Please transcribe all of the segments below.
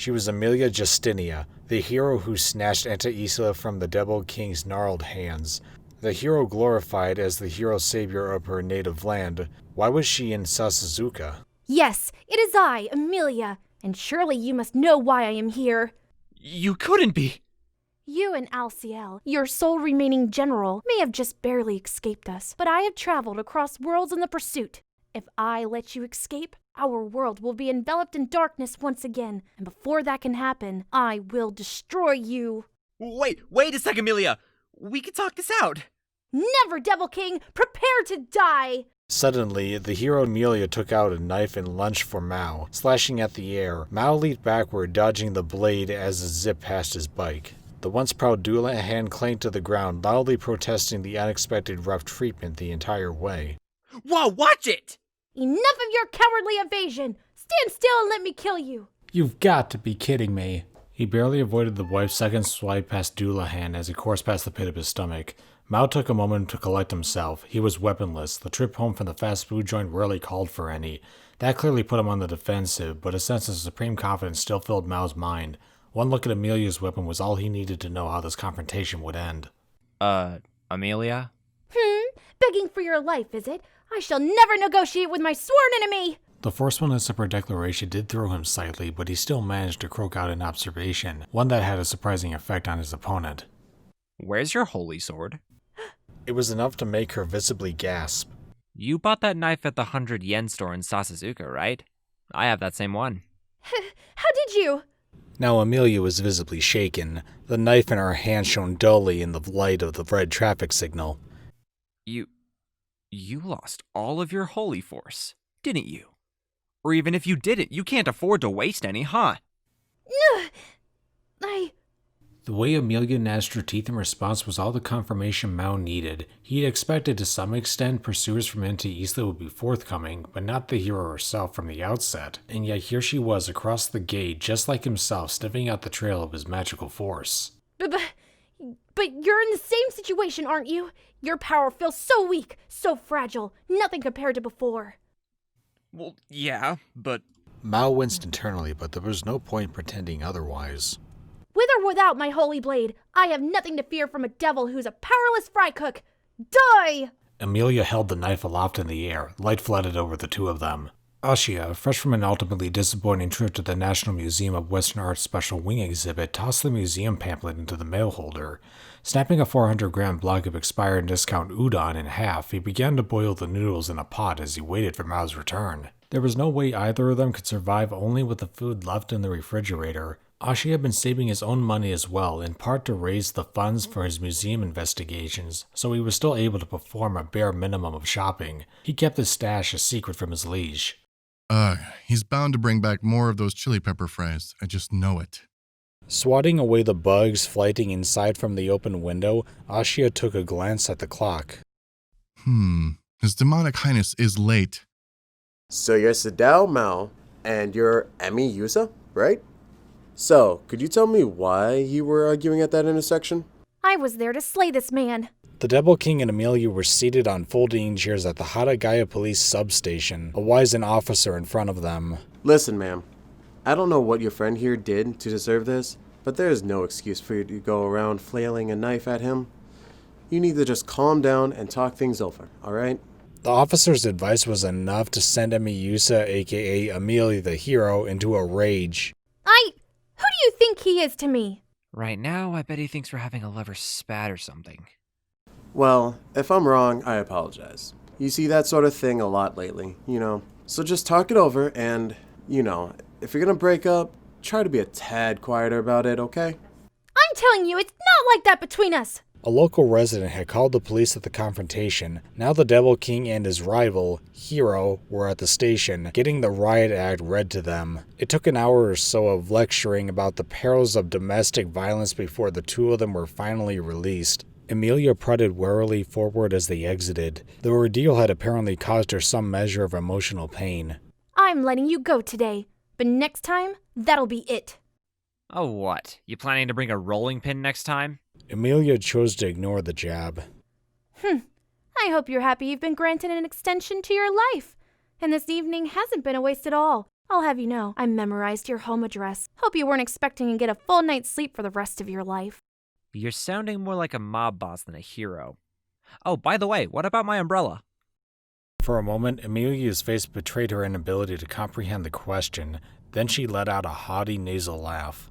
She was Amelia Justinia, the hero who snatched Isla from the Devil King's gnarled hands. The hero glorified as the hero savior of her native land. Why was she in Sasazuka? Yes, it is I, Amelia, and surely you must know why I am here. You couldn't be! You and Alciel, your sole remaining general, may have just barely escaped us, but I have traveled across worlds in the pursuit. If I let you escape, our world will be enveloped in darkness once again, and before that can happen, I will destroy you. Wait a second, Amelia! We can talk this out! Never, Devil King! Prepare to die! Suddenly, the hero Amelia took out a knife and lunged for Maou, slashing at the air. Maou leaped backward, dodging the blade as it zipped past his bike. The once proud Doulahan clanked to the ground, loudly protesting the unexpected rough treatment the entire way. Whoa, watch it! Enough of your cowardly evasion! Stand still and let me kill you! You've got to be kidding me. He barely avoided the wife's second swipe past Doulahan as he coursed past the pit of his stomach. Maou took a moment to collect himself. He was weaponless. The trip home from the fast food joint rarely called for any. That clearly put him on the defensive, but a sense of supreme confidence still filled Mao's mind. One look at Amelia's weapon was all he needed to know how this confrontation would end. Amelia? Begging for your life, is it? I shall never negotiate with my sworn enemy! The forcefulness of her declaration did throw him slightly, but he still managed to croak out an observation, one that had a surprising effect on his opponent. Where's your holy sword? It was enough to make her visibly gasp. You bought that knife at the 100 yen store in Sasazuka, right? I have that same one. How did you? Now Amelia was visibly shaken. The knife in her hand shone dully in the light of the red traffic signal. You lost all of your holy force, didn't you? Or even if you didn't, you can't afford to waste any, huh? The way Amelia gnashed her teeth in response was all the confirmation Maou needed. He had expected to some extent pursuers from Isla would be forthcoming, but not the hero herself from the outset. And yet here she was across the gate, just like himself, sniffing out the trail of his magical force. But you're in the same situation, aren't you? Your power feels so weak, so fragile, nothing compared to before. Well, yeah, but... Maou winced internally, but there was no point pretending otherwise. With or without my holy blade, I have nothing to fear from a devil who's a powerless fry cook. Die! Amelia held the knife aloft in the air. Light flooded over the two of them. Ashiya, fresh from an ultimately disappointing trip to the National Museum of Western Art's Special Wing exhibit, tossed the museum pamphlet into the mail holder. Snapping a 400-gram block of expired discount udon in half, he began to boil the noodles in a pot as he waited for Mao's return. There was no way either of them could survive only with the food left in the refrigerator. Ashiya had been saving his own money as well, in part to raise the funds for his museum investigations, so he was still able to perform a bare minimum of shopping. He kept his stash a secret from his liege. He's bound to bring back more of those chili pepper fries. I just know it. Swatting away the bugs flighting inside from the open window, Ashiya took a glance at the clock. His demonic highness is late. So you're Sadao Maou, and you're Emi Yusa, right? So, could you tell me why you were arguing at that intersection? I was there to slay this man. The Devil King and Amelia were seated on folding chairs at the Hadagaya police substation, a wizened officer in front of them. Listen, ma'am. I don't know what your friend here did to deserve this, but there is no excuse for you to go around flailing a knife at him. You need to just calm down and talk things over, alright? The officer's advice was enough to send Emi Yusa, aka Amelia the hero, into a rage. Who do you think he is to me? Right now, I bet he thinks we're having a lover spat or something. Well, if I'm wrong, I apologize. You see that sort of thing a lot lately, So just talk it over and, if you're gonna break up, try to be a tad quieter about it, okay? I'm telling you, it's not like that between us! A local resident had called the police at the confrontation. Now the Devil King and his rival, Shiro, were at the station, getting the riot act read to them. It took an hour or so of lecturing about the perils of domestic violence before the two of them were finally released. Amelia prodded warily forward as they exited. The ordeal had apparently caused her some measure of emotional pain. I'm letting you go today, but next time, that'll be it. Oh, what? You planning to bring a rolling pin next time? Amelia chose to ignore the jab. I hope you're happy you've been granted an extension to your life. And this evening hasn't been a waste at all. I'll have you know, I memorized your home address. Hope you weren't expecting to get a full night's sleep for the rest of your life. You're sounding more like a mob boss than a hero. Oh, by the way, what about my umbrella? For a moment, Amelia's face betrayed her inability to comprehend the question. Then she let out a haughty nasal laugh.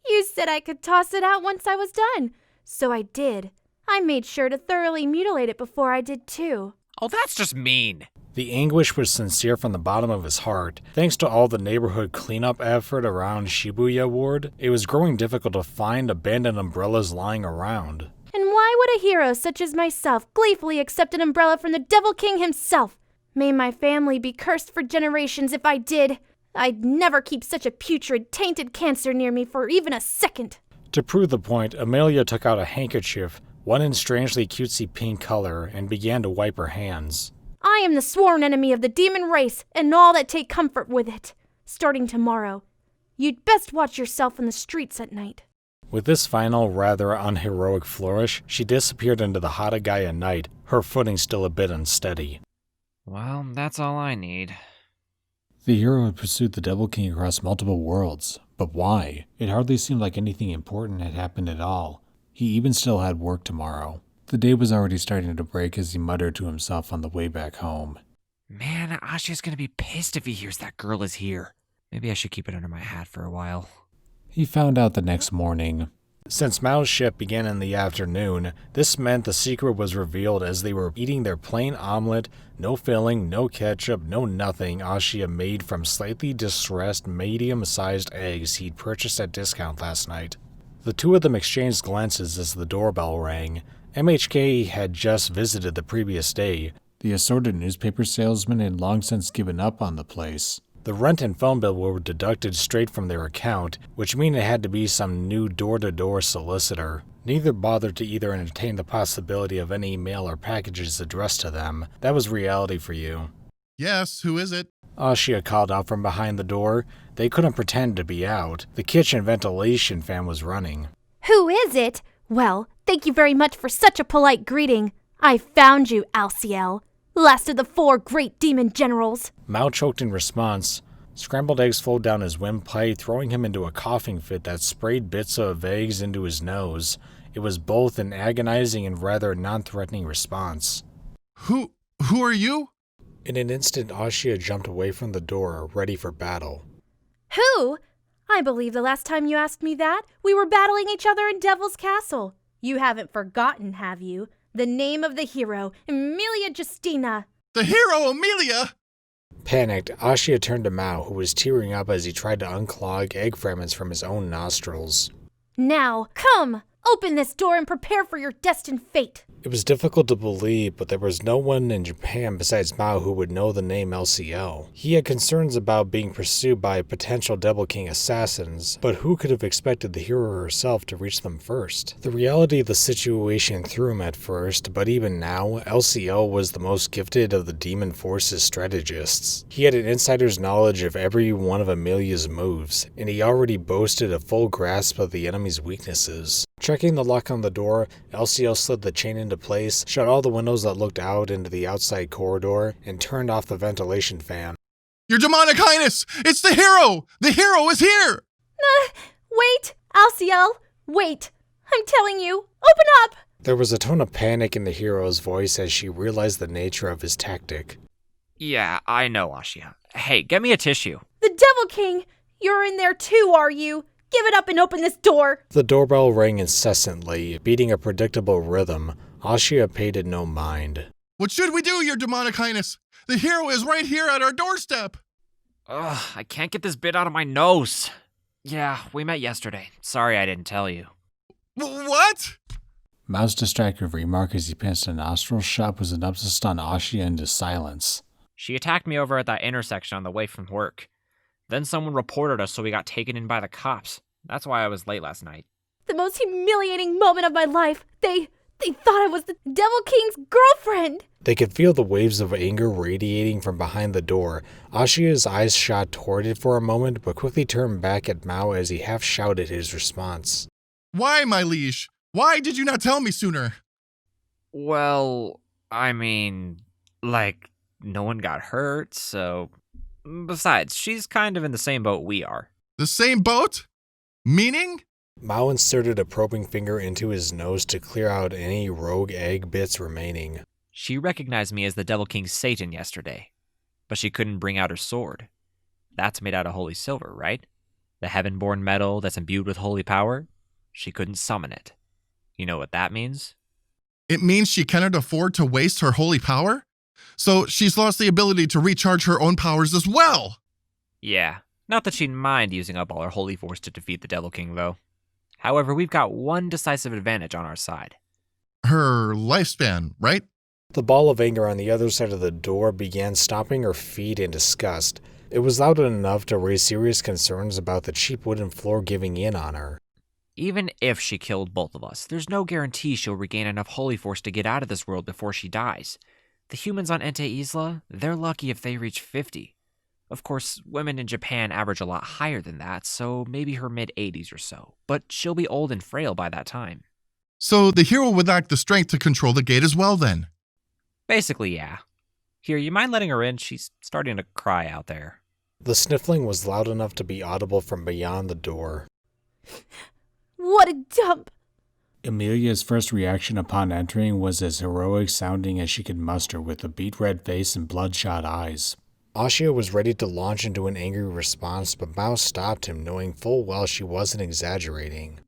You said I could toss it out once I was done. So I did. I made sure to thoroughly mutilate it before I did too. Oh, that's just mean. The anguish was sincere from the bottom of his heart. Thanks to all the neighborhood cleanup effort around Shibuya Ward, it was growing difficult to find abandoned umbrellas lying around. And why would a hero such as myself gleefully accept an umbrella from the Devil King himself? May my family be cursed for generations if I did. I'd never keep such a putrid, tainted cancer near me for even a second. To prove the point, Amelia took out a handkerchief, one in strangely cutesy pink color, and began to wipe her hands. I am the sworn enemy of the demon race and all that take comfort with it. Starting tomorrow, you'd best watch yourself in the streets at night. With this final, rather unheroic flourish, she disappeared into the Hatagaya night, her footing still a bit unsteady. Well, that's all I need. The hero had pursued the Devil King across multiple worlds, but why? It hardly seemed like anything important had happened at all. He even still had work tomorrow. The day was already starting to break as he muttered to himself on the way back home. Man, Ashiya's gonna be pissed if he hears that girl is here. Maybe I should keep it under my hat for a while. He found out the next morning. Since Mao's ship began in the afternoon, this meant the secret was revealed as they were eating their plain omelet, no filling, no ketchup, no nothing Ashiya made from slightly distressed, medium-sized eggs he'd purchased at discount last night. The two of them exchanged glances as the doorbell rang. MHK had just visited the previous day. The assorted newspaper salesman had long since given up on the place. The rent and phone bill were deducted straight from their account, which meant it had to be some new door-to-door solicitor. Neither bothered to either entertain the possibility of any mail or packages addressed to them. That was reality for you. Yes, who is it? Ashiya called out from behind the door. They couldn't pretend to be out. The kitchen ventilation fan was running. Who is it? Well, thank you very much for such a polite greeting. I found you, Alciel. Last of the 4 great demon generals. Maou choked in response. Scrambled eggs flowed down his windpipe, throwing him into a coughing fit that sprayed bits of eggs into his nose. It was both an agonizing and rather non-threatening response. Who are you? In an instant, Ashiya jumped away from the door, ready for battle. Who? I believe the last time you asked me that, we were battling each other in Devil's Castle. You haven't forgotten, have you? The name of the hero, Emilia Justina. The hero, Amelia! Panicked, Ashiya turned to Maou, who was tearing up as he tried to unclog egg fragments from his own nostrils. Now, come! Open this door and prepare for your destined fate. It was difficult to believe, but there was no one in Japan besides Maou who would know the name LCL. He had concerns about being pursued by potential Devil King assassins, but who could have expected the hero herself to reach them first? The reality of the situation threw him at first, but even now, LCL was the most gifted of the Demon Force's strategists. He had an insider's knowledge of every one of Amelia's moves, and he already boasted a full grasp of the enemy's weaknesses. Checking the lock on the door, LCL slid the chain into place, shut all the windows that looked out into the outside corridor, and turned off the ventilation fan. Your demonic highness! It's the hero! The hero is here! Wait, Alciel, wait. I'm telling you, open up! There was a tone of panic in the hero's voice as she realized the nature of his tactic. Yeah, I know, Ashiya. Hey, get me a tissue. The Devil King! You're in there too, are you? Give it up and open this door! The doorbell rang incessantly, beating a predictable rhythm. Ashiya paid it no mind. What should we do, your demonic highness? The hero is right here at our doorstep! Ugh, I can't get this bit out of my nose. Yeah, we met yesterday. Sorry I didn't tell you. What? Mao's distracted remark as he passed a nostril shot was enough to stun Ashiya into silence. She attacked me over at that intersection on the way from work. Then someone reported us, so we got taken in by the cops. That's why I was late last night. The most humiliating moment of my life. They thought I was the Devil King's girlfriend. They could feel the waves of anger radiating from behind the door. Ashiya's eyes shot toward it for a moment, but quickly turned back at Maou as he half-shouted his response. Why, my liege? Why did you not tell me sooner? Well, I mean, no one got hurt, so... Besides, she's kind of in the same boat we are. The same boat? Meaning? Maou inserted a probing finger into his nose to clear out any rogue egg bits remaining. She recognized me as the Devil King Satan yesterday, but she couldn't bring out her sword. That's made out of holy silver, right? The heaven-born metal that's imbued with holy power? She couldn't summon it. You know what that means? It means she cannot afford to waste her holy power? So she's lost the ability to recharge her own powers as well! Yeah, not that she'd mind using up all her holy force to defeat the Devil King, though. However, we've got one decisive advantage on our side. Her lifespan, right? The ball of anger on the other side of the door began stomping her feet in disgust. It was loud enough to raise serious concerns about the cheap wooden floor giving in on her. Even if she killed both of us, there's no guarantee she'll regain enough holy force to get out of this world before she dies. The humans on Ente Isla, they're lucky if they reach 50. Of course, women in Japan average a lot higher than that, so maybe her mid-80s or so. But she'll be old and frail by that time. So the hero would lack the strength to control the gate as well then? Basically, yeah. Here, you mind letting her in? She's starting to cry out there. The sniffling was loud enough to be audible from beyond the door. What a dump! Amelia's first reaction upon entering was as heroic sounding as she could muster, with a beet-red face and bloodshot eyes. Ashiya was ready to launch into an angry response, but Maou stopped him, knowing full well she wasn't exaggerating.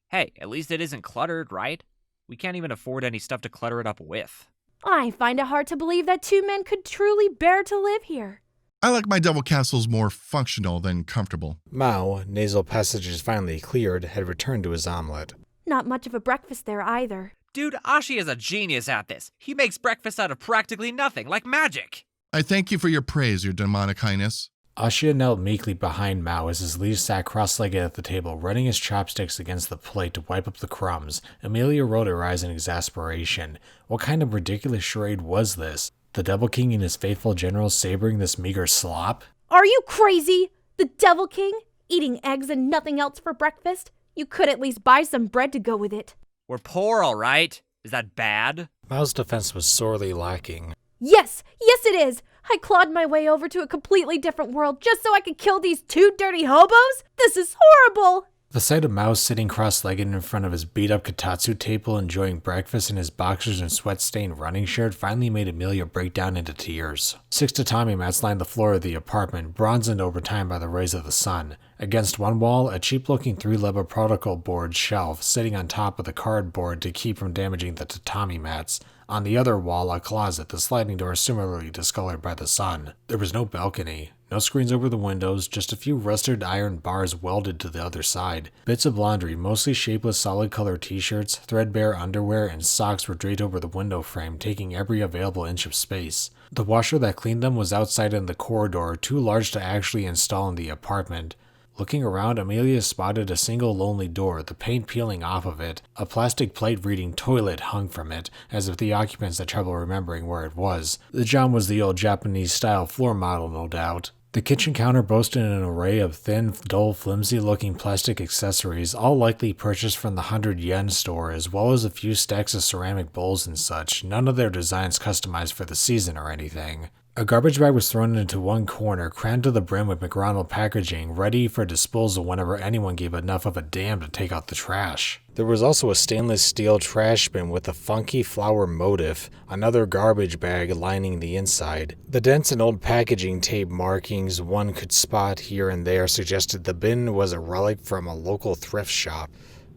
Hey, at least it isn't cluttered, right? We can't even afford any stuff to clutter it up with. I find it hard to believe that two men could truly bear to live here. I like my devil castles more functional than comfortable. Maou, nasal passages finally cleared, had returned to his omelet. Not much of a breakfast there either. Dude, Ashiya is a genius at this. He makes breakfast out of practically nothing, like magic. I thank you for your praise, your demonic highness. Ashiya knelt meekly behind Maou as his liege sat cross-legged at the table, running his chopsticks against the plate to wipe up the crumbs. Amelia rolled her eyes in exasperation. What kind of ridiculous charade was this? The Devil King and his faithful general sabering this meager slop? Are you crazy? The Devil King? Eating eggs and nothing else for breakfast? You could at least buy some bread to go with it. We're poor, all right? Is that bad? Mao's defense was sorely lacking. Yes it is! I clawed my way over to a completely different world just so I could kill these two dirty hobos? This is horrible! The sight of Maou sitting cross-legged in front of his beat-up Katatsu table enjoying breakfast in his boxers and sweat-stained running shirt finally made Amelia break down into tears. 6 tatami mats lined the floor of the apartment, bronzened over time by the rays of the sun. Against one wall, a cheap-looking 3-level protocol board shelf sitting on top of the cardboard to keep from damaging the tatami mats. On the other wall, a closet, the sliding door similarly discolored by the sun. There was no balcony. No screens over the windows, just a few rusted iron bars welded to the other side. Bits of laundry, mostly shapeless solid-color t-shirts, threadbare underwear, and socks were draped over the window frame, taking every available inch of space. The washer that cleaned them was outside in the corridor, too large to actually install in the apartment. Looking around, Amelia spotted a single lonely door, the paint peeling off of it. A plastic plate reading "toilet" hung from it, as if the occupants had trouble remembering where it was. The job was the old Japanese-style floor model, no doubt. The kitchen counter boasted an array of thin, dull, flimsy-looking plastic accessories, all likely purchased from the 100-yen store, as well as a few stacks of ceramic bowls and such, none of their designs customized for the season or anything. A garbage bag was thrown into one corner, crammed to the brim with McDonald's packaging, ready for disposal whenever anyone gave enough of a damn to take out the trash. There was also a stainless steel trash bin with a funky flower motif, another garbage bag lining the inside. The dents and old packaging tape markings one could spot here and there suggested the bin was a relic from a local thrift shop.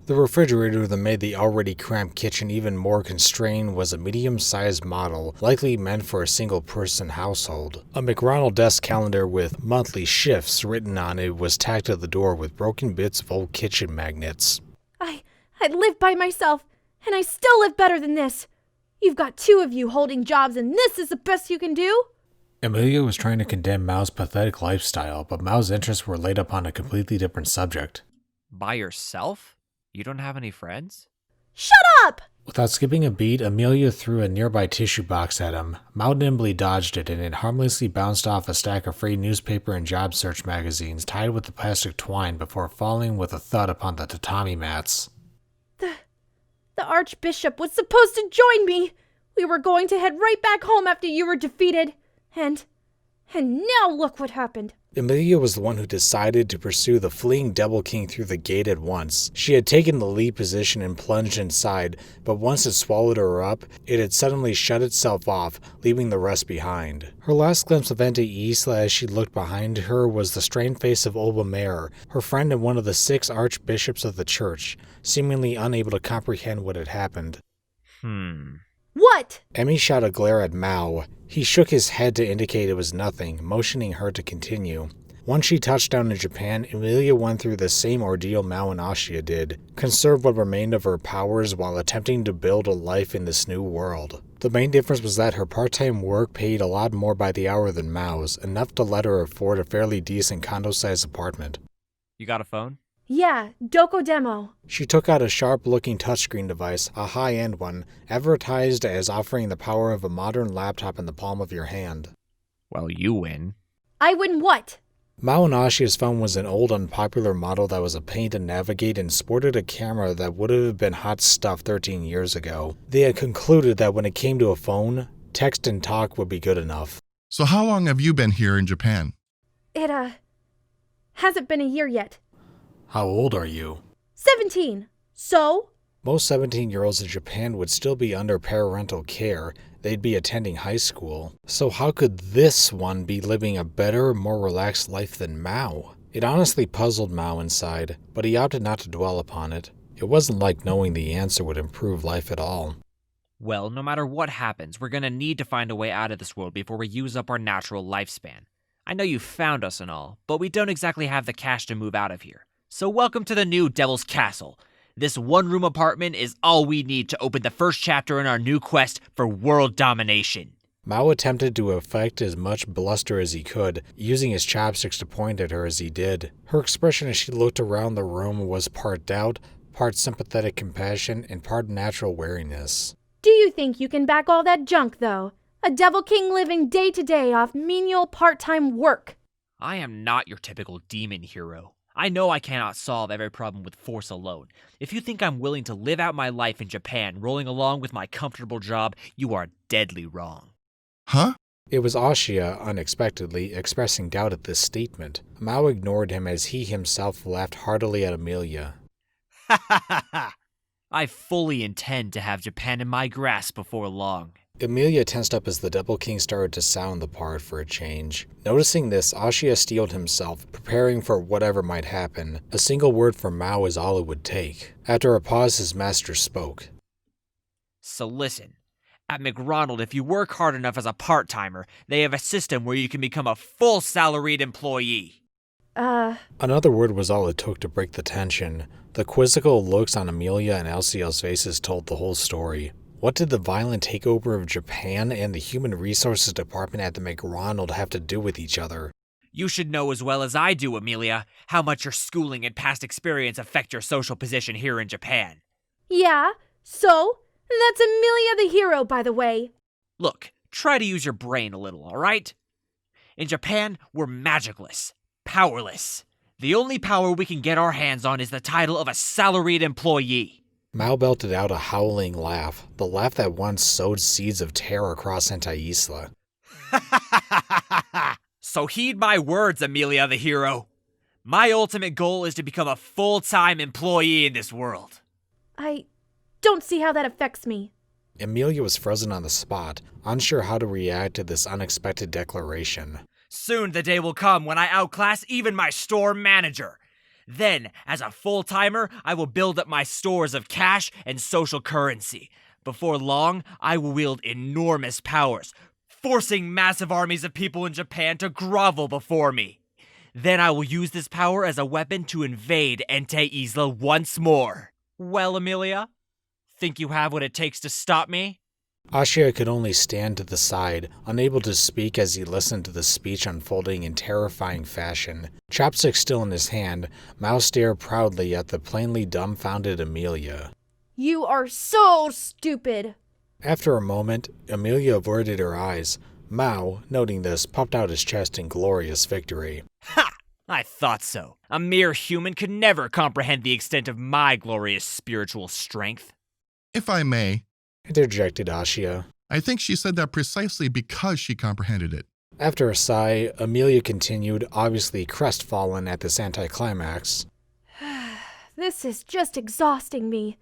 The refrigerator that made the already cramped kitchen even more constrained was a medium-sized model, likely meant for a single-person household. A McRonald desk calendar with monthly shifts written on it was tacked to the door with broken bits of old kitchen magnets. I live by myself, and I still live better than this. You've got two of you holding jobs, and this is the best you can do? Amelia was trying to condemn Mao's pathetic lifestyle, but Mao's interests were laid upon a completely different subject. By yourself? You don't have any friends? Shut up! Without skipping a beat, Amelia threw a nearby tissue box at him. Maou nimbly dodged it, and it harmlessly bounced off a stack of free newspaper and job search magazines tied with the plastic twine before falling with a thud upon the tatami mats. The Archbishop was supposed to join me! We were going to head right back home after you were defeated. And And now look what happened. Emilia was the one who decided to pursue the fleeing Devil King through the gate at once. She had taken the lead position and plunged inside, but once it swallowed her up, it had suddenly shut itself off, leaving the rest behind. Her last glimpse of Ente Isla as she looked behind her was the strained face of Olba Mayer, her friend and one of the 6 archbishops of the church, seemingly unable to comprehend what had happened. What? Emmy shot a glare at Maou. He shook his head to indicate it was nothing, motioning her to continue. Once she touched down in Japan, Emilia went through the same ordeal Maou and Ashiya did, conserved what remained of her powers while attempting to build a life in this new world. The main difference was that her part-time work paid a lot more by the hour than Mao's, enough to let her afford a fairly decent condo-sized apartment. You got a phone? Yeah, Doko Demo. She took out a sharp-looking touchscreen device, a high-end one, advertised as offering the power of a modern laptop in the palm of your hand. Well, you win. I win what? Maou and Ashiya's phone was an old, unpopular model that was a pain to navigate and sported a camera that would have been hot stuff 13 years ago. They had concluded that when it came to a phone, text and talk would be good enough. So how long have you been here in Japan? It, hasn't been a year yet. How old are you? 17. So? Most 17-year-olds in Japan would still be under parental care. They'd be attending high school. So how could this one be living a better, more relaxed life than Maou? It honestly puzzled Maou inside, but he opted not to dwell upon it. It wasn't like knowing the answer would improve life at all. Well, no matter what happens, we're gonna need to find a way out of this world before we use up our natural lifespan. I know you found us and all, but we don't exactly have the cash to move out of here. So welcome to the new Devil's Castle. This one-room apartment is all we need to open the first chapter in our new quest for world domination. Maou attempted to affect as much bluster as he could, using his chopsticks to point at her as he did. Her expression as she looked around the room was part doubt, part sympathetic compassion, and part natural wariness. Do you think you can back all that junk, though? A Devil King living day to day off menial part-time work. I am not your typical demon hero. I know I cannot solve every problem with force alone. If you think I'm willing to live out my life in Japan rolling along with my comfortable job, you are deadly wrong. Huh? It was Ashiya, unexpectedly, expressing doubt at this statement. Maou ignored him as he himself laughed heartily at Emilia. Ha ha ha ha! I fully intend to have Japan in my grasp before long. Emilia tensed up as the Devil King started to sound the part for a change. Noticing this, Ashiya steeled himself, preparing for whatever might happen. A single word from Maou is all it would take. After a pause, his master spoke. So listen, at McRonald, if you work hard enough as a part-timer, they have a system where you can become a full salaried employee. Another word was all it took to break the tension. The quizzical looks on Emilia and Alciel's faces told the whole story. What did the violent takeover of Japan and the Human Resources Department at the McRonald have to do with each other? You should know as well as I do, Emilia, how much your schooling and past experience affect your social position here in Japan. Yeah, so? That's Emilia the hero, by the way. Look, try to use your brain a little, alright? In Japan, we're magicless, powerless. The only power we can get our hands on is the title of a salaried employee. Maou belted out a howling laugh, the laugh that once sowed seeds of terror across Ente Isla. So heed my words, Emilia the hero. My ultimate goal is to become a full-time employee in this world. I don't see how that affects me. Emilia was frozen on the spot, unsure how to react to this unexpected declaration. Soon the day will come when I outclass even my store manager. Then, as a full-timer, I will build up my stores of cash and social currency. Before long, I will wield enormous powers, forcing massive armies of people in Japan to grovel before me. Then I will use this power as a weapon to invade Ente Isla once more. Well, Emilia, think you have what it takes to stop me? Ashiya could only stand to the side, unable to speak as he listened to the speech unfolding in terrifying fashion. Chopstick still in his hand, Maou stared proudly at the plainly dumbfounded Emilia. You are so stupid. After a moment, Emilia averted her eyes. Maou, noting this, puffed out his chest in glorious victory. Ha! I thought so. A mere human could never comprehend the extent of my glorious spiritual strength. If I may, Interjected Ashiya. I think she said that precisely because she comprehended it. After a sigh, Amelia continued, obviously crestfallen at this anticlimax. This is just exhausting me.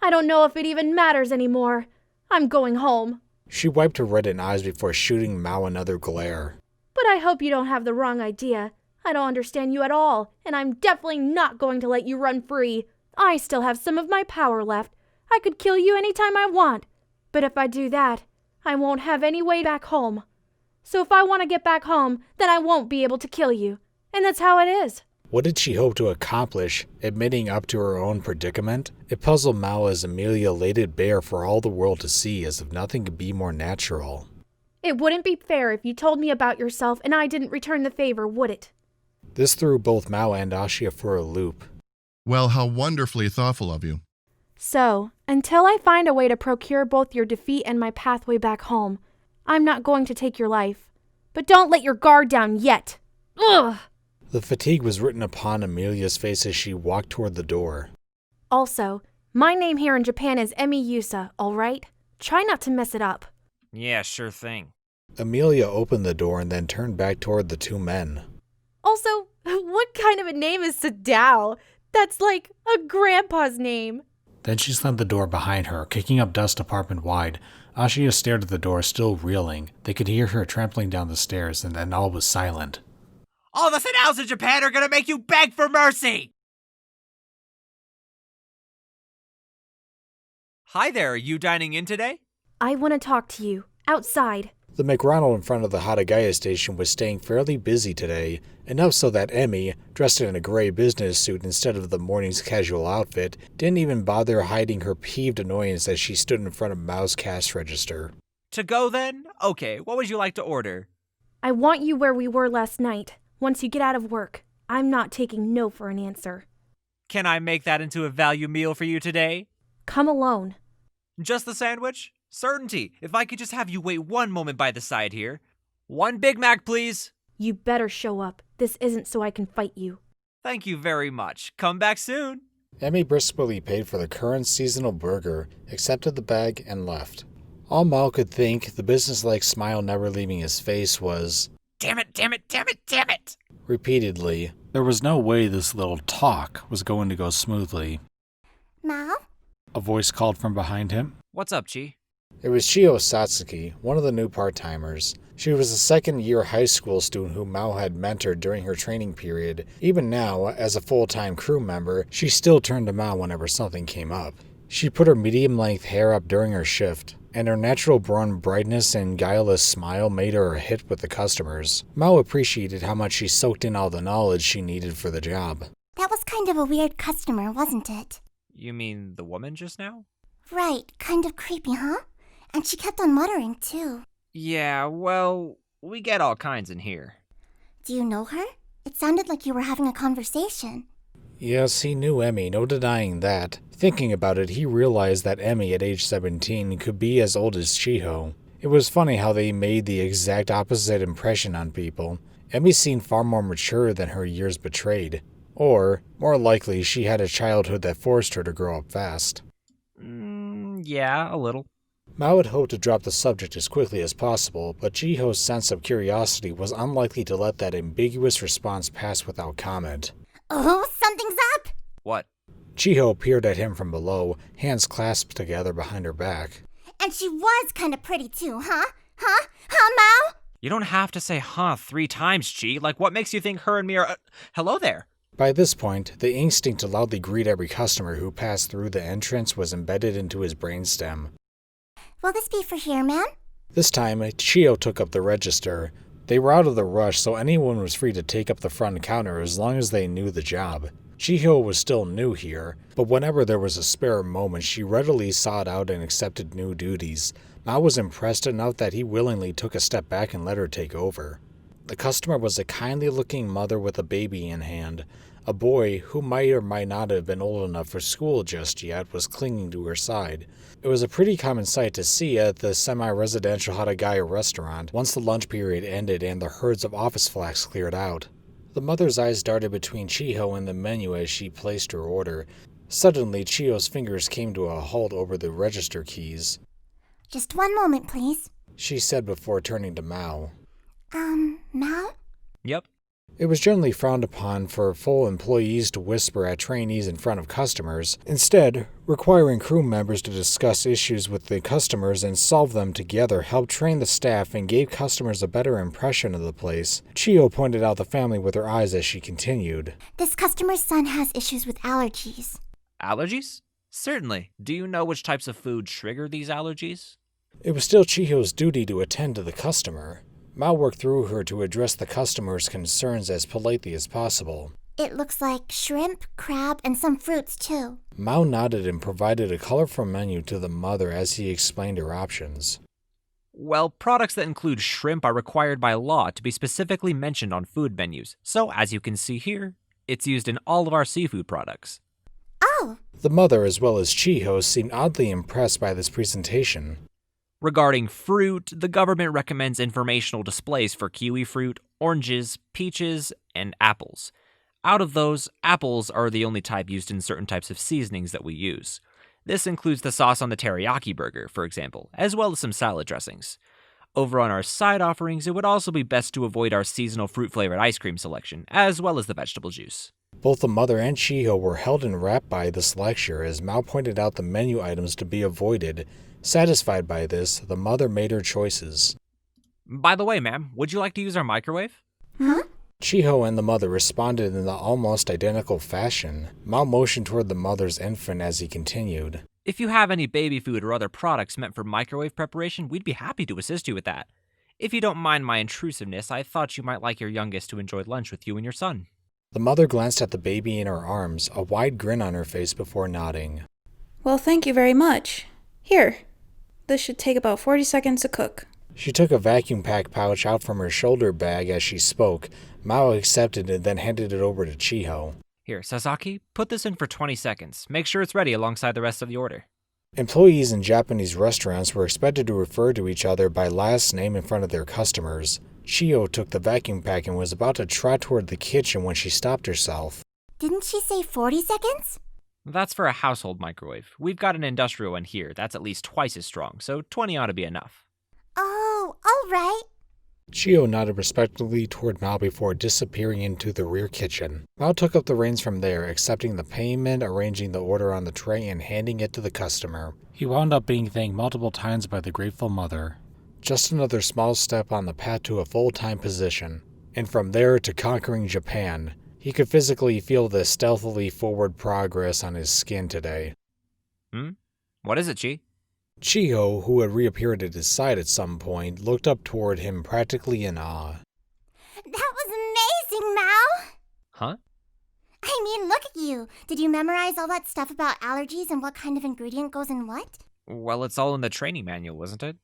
I don't know if it even matters anymore. I'm going home. She wiped her reddened eyes before shooting Maou another glare. But I hope you don't have the wrong idea. I don't understand you at all, and I'm definitely not going to let you run free. I still have some of my power left. I could kill you anytime I want. But if I do that, I won't have any way back home. So if I want to get back home, then I won't be able to kill you. And that's how it is. What did she hope to accomplish, admitting up to her own predicament? It puzzled Maou as Amelia laid it bare for all the world to see, as if nothing could be more natural. It wouldn't be fair if you told me about yourself and I didn't return the favor, would it? This threw both Maou and Ashiya for a loop. Well, how wonderfully thoughtful of you. So, until I find a way to procure both your defeat and my pathway back home, I'm not going to take your life. But don't let your guard down yet. Ugh! The fatigue was written upon Amelia's face as she walked toward the door. Also, my name here in Japan is Emi Yusa, alright? Try not to mess it up. Yeah, sure thing. Amelia opened the door and then turned back toward the two men. Also, what kind of a name is Sadao? That's like a grandpa's name. Then she slammed the door behind her, kicking up dust apartment-wide. Ashiya stared at the door, still reeling. They could hear her trampling down the stairs, and then all was silent. All the Sadaos in Japan are gonna make you beg for mercy! Hi there, are you dining in today? I want to talk to you. Outside. The McRonald in front of the Hatagaya station was staying fairly busy today, enough so that Emi, dressed in a gray business suit instead of the morning's casual outfit, didn't even bother hiding her peeved annoyance as she stood in front of Mao's cash register. To go then? Okay, what would you like to order? I want you where we were last night, once you get out of work. I'm not taking no for an answer. Can I make that into a value meal for you today? Come alone. Just the sandwich? Certainty. If I could just have you wait one moment by the side here. 1 Big Mac, please. You better show up. This isn't so I can fight you. Thank you very much. Come back soon. Emi briskly paid for the current seasonal burger, accepted the bag, and left. All Maou could think, the businesslike smile never leaving his face, was, Damn it, damn it, damn it, damn it! Repeatedly. There was no way this little talk was going to go smoothly. Maou? A voice called from behind him. What's up, Chi? It was Chiyo Satsuki, one of the new part-timers. She was a second-year high school student whom Maou had mentored during her training period. Even now, as a full-time crew member, she still turned to Maou whenever something came up. She put her medium-length hair up during her shift, and her natural-born brightness and guileless smile made her a hit with the customers. Maou appreciated how much she soaked in all the knowledge she needed for the job. That was kind of a weird customer, wasn't it? You mean the woman just now? Right, kind of creepy, huh? And she kept on muttering, too. Yeah, well, we get all kinds in here. Do you know her? It sounded like you were having a conversation. Yes, he knew Emi, no denying that. Thinking about it, he realized that Emi at age 17 could be as old as Chiho. It was funny how they made the exact opposite impression on people. Emi seemed far more mature than her years betrayed. Or, more likely, she had a childhood that forced her to grow up fast. Yeah, a little. Maou had hoped to drop the subject as quickly as possible, but Chiho's sense of curiosity was unlikely to let that ambiguous response pass without comment. Oh, something's up! What? Chiho peered at him from below, hands clasped together behind her back. And she was kind of pretty, too, huh? Huh? Huh, Maou? You don't have to say huh 3 times, Chi. Like, what makes you think her and me are... hello there. By this point, the instinct to loudly greet every customer who passed through the entrance was embedded into his brainstem. Will this be for here, ma'am? This time, Chiyo took up the register. They were out of the rush, so anyone was free to take up the front counter as long as they knew the job. Chiyo was still new here, but whenever there was a spare moment, she readily sought out and accepted new duties. Maou was impressed enough that he willingly took a step back and let her take over. The customer was a kindly-looking mother with a baby in hand. A boy, who might or might not have been old enough for school just yet, was clinging to her side. It was a pretty common sight to see at the semi-residential Hatagaya restaurant once the lunch period ended and the herds of office flags cleared out. The mother's eyes darted between Chiho and the menu as she placed her order. Suddenly, Chiyo's fingers came to a halt over the register keys. Just one moment, please. She said before turning to Maou. Mao? Yep. It was generally frowned upon for full employees to whisper at trainees in front of customers, instead, requiring crew members to discuss issues with the customers and solve them together helped train the staff and gave customers a better impression of the place. Chiyo pointed out the family with her eyes as she continued. This customer's son has issues with allergies. Allergies? Certainly. Do you know which types of food trigger these allergies? It was still Chiyo's duty to attend to the customer. Mao worked through her to address the customer's concerns as politely as possible. It looks like shrimp, crab, and some fruits too. Mao nodded and provided a colorful menu to the mother as he explained her options. Well, products that include shrimp are required by law to be specifically mentioned on food menus. So, as you can see here, it's used in all of our seafood products. Oh! The mother, as well as Chiho, seemed oddly impressed by this presentation. Regarding fruit, the government recommends informational displays for kiwi fruit, oranges, peaches, and apples. Out of those, apples are the only type used in certain types of seasonings that we use. This includes the sauce on the teriyaki burger, for example, as well as some salad dressings. Over on our side offerings, it would also be best to avoid our seasonal fruit-flavored ice cream selection, as well as the vegetable juice. Both the mother and Chiho were held in wrap by this lecture as Mao pointed out the menu items to be avoided. Satisfied by this, the mother made her choices. By the way, ma'am, would you like to use our microwave? Huh? Chiho and the mother responded in the almost identical fashion. Mao motioned toward the mother's infant as he continued. If you have any baby food or other products meant for microwave preparation, we'd be happy to assist you with that. If you don't mind my intrusiveness, I thought you might like your youngest to enjoy lunch with you and your son. The mother glanced at the baby in her arms, a wide grin on her face before nodding. Well, thank you very much. Here. This should take about 40 seconds to cook. She took a vacuum pack pouch out from her shoulder bag as she spoke. Mao accepted and then handed it over to Chiho. Here, Sasaki, put this in for 20 seconds. Make sure it's ready alongside the rest of the order. Employees in Japanese restaurants were expected to refer to each other by last name in front of their customers. Chiyo took the vacuum pack and was about to trot toward the kitchen when she stopped herself. Didn't she say 40 seconds? That's for a household microwave. We've got an industrial one here that's at least twice as strong, so 20 ought to be enough. Oh, all right. Chiyo nodded respectfully toward Mao before disappearing into the rear kitchen. Mao took up the reins from there, accepting the payment, arranging the order on the tray, and handing it to the customer. He wound up being thanked multiple times by the grateful mother. Just another small step on the path to a full-time position. And from there to conquering Japan. He could physically feel the stealthily forward progress on his skin today. What is it, Chi? Chiho, who had reappeared at his side at some point, looked up toward him practically in awe. That was amazing, Mao! Huh? I mean, look at you. Did you memorize all that stuff about allergies and what kind of ingredient goes in what? Well, it's all in the training manual, wasn't it?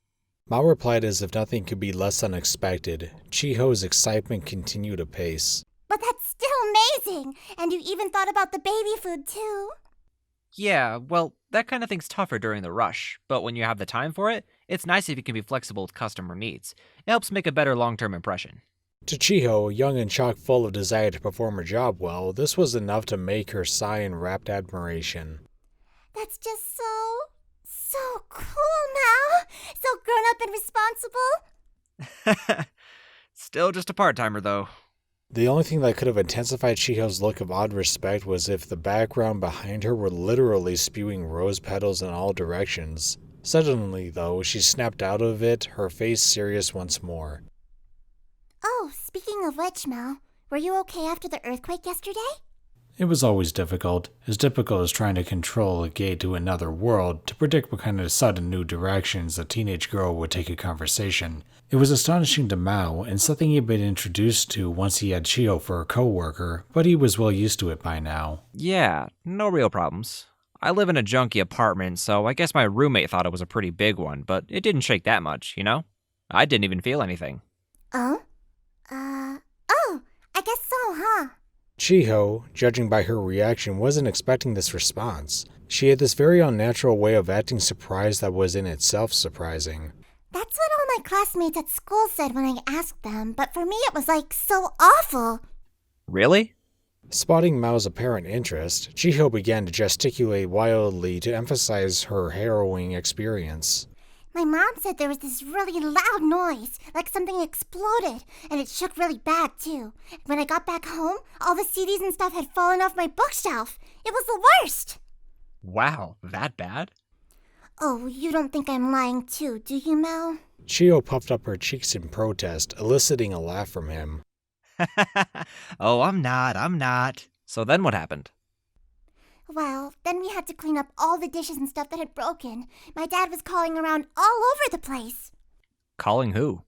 Mao replied as if nothing could be less unexpected. Chiho's excitement continued apace. But that's still amazing! And you even thought about the baby food, too. Yeah, well, that kind of thing's tougher during the rush, but when you have the time for it, it's nice if you can be flexible with customer needs. It helps make a better long-term impression. To Chiho, young and chock full of desire to perform her job well, this was enough to make her sigh in rapt admiration. That's just so cool, Mao! So grown-up and responsible. Still just a part-timer, though. The only thing that could have intensified Chiho's look of odd respect was if the background behind her were literally spewing rose petals in all directions. Suddenly, though, she snapped out of it, her face serious once more. Oh, speaking of which, Mao, were you okay after the earthquake yesterday? It was always difficult as trying to control a gate to another world, to predict what kind of sudden new directions a teenage girl would take a conversation. It was astonishing to Mao, and something he had been introduced to once he had Chiyo for a co-worker, but he was well used to it by now. Yeah, no real problems. I live in a junky apartment, so I guess my roommate thought it was a pretty big one, but it didn't shake that much, you know? I didn't even feel anything. Oh, I guess so, huh? Chiho, judging by her reaction, wasn't expecting this response. She had this very unnatural way of acting surprised that was in itself surprising. That's what all my classmates at school said when I asked them, but for me it was like so awful. Really? Spotting Mao's apparent interest, Chiho began to gesticulate wildly to emphasize her harrowing experience. My mom said there was this really loud noise, like something exploded, and it shook really bad, too. When I got back home, all the CDs and stuff had fallen off my bookshelf. It was the worst! Wow, that bad? Oh, you don't think I'm lying, too, do you, Mel? Chio puffed up her cheeks in protest, eliciting a laugh from him. Oh, I'm not. So then what happened? Well, then we had to clean up all the dishes and stuff that had broken. My dad was calling around all over the place. Calling who?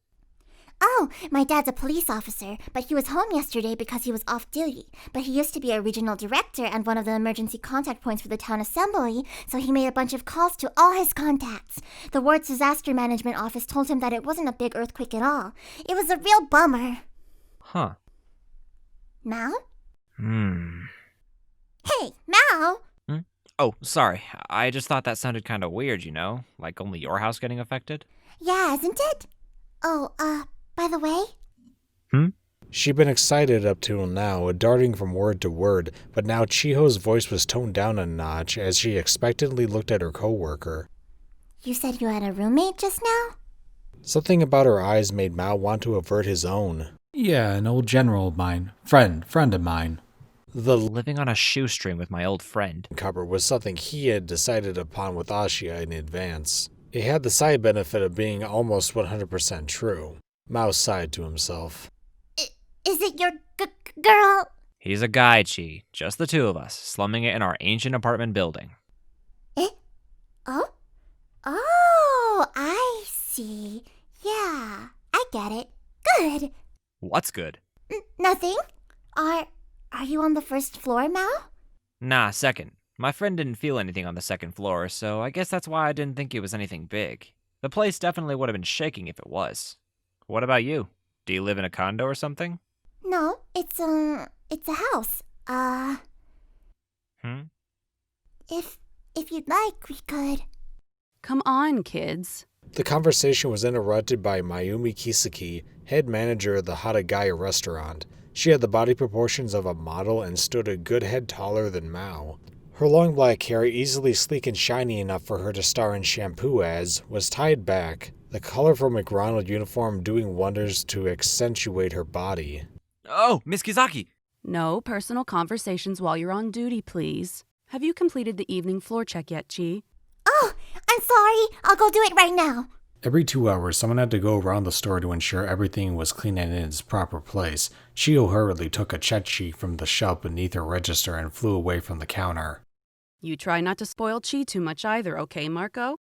Oh, my dad's a police officer, but he was home yesterday because he was off duty. But he used to be a regional director and one of the emergency contact points for the town assembly, so he made a bunch of calls to all his contacts. The ward's disaster management office told him that it wasn't a big earthquake at all. It was a real bummer. Huh. Mal? Hey, Mal! Oh, sorry. I just thought that sounded kind of weird, like only your house getting affected. Yeah, isn't it? Oh, by the way? She'd been excited up till now, darting from word to word, but now Chiho's voice was toned down a notch as she expectantly looked at her coworker. You said you had a roommate just now? Something about her eyes made Mao want to avert his own. Yeah, an old general of mine. Friend of mine. The Living on a shoestring with my old friend. cupboard was something he had decided upon with Ashiya in advance. It had the side benefit of being almost 100% true. Mao sighed to himself. Is it your girl? He's a guy, Chi. Just the two of us, slumming it in our ancient apartment building. Oh? Oh, I see. Yeah, I get it. Good. What's good? Nothing. Are you on the first floor, Mal? Nah, second. My friend didn't feel anything on the second floor, so I guess that's why I didn't think it was anything big. The place definitely would have been shaking if it was. What about you? Do you live in a condo or something? No, it's a house. If you'd like, we could. Come on, kids. The conversation was interrupted by Mayumi Kisaki, head manager of the Hatagaya restaurant. She had the body proportions of a model and stood a good head taller than Mao. Her long black hair, easily sleek and shiny enough for her to star in Shampoo as, was tied back, the colorful McRonald uniform doing wonders to accentuate her body. Oh, Miss Kizaki! No personal conversations while you're on duty, please. Have you completed the evening floor check yet, Chi? Oh, I'm sorry. I'll go do it right now. Every 2 hours, someone had to go around the store to ensure everything was clean and in its proper place. Chio hurriedly took a check sheet from the shelf beneath her register and flew away from the counter. You try not to spoil Chi too much either, okay, Marco?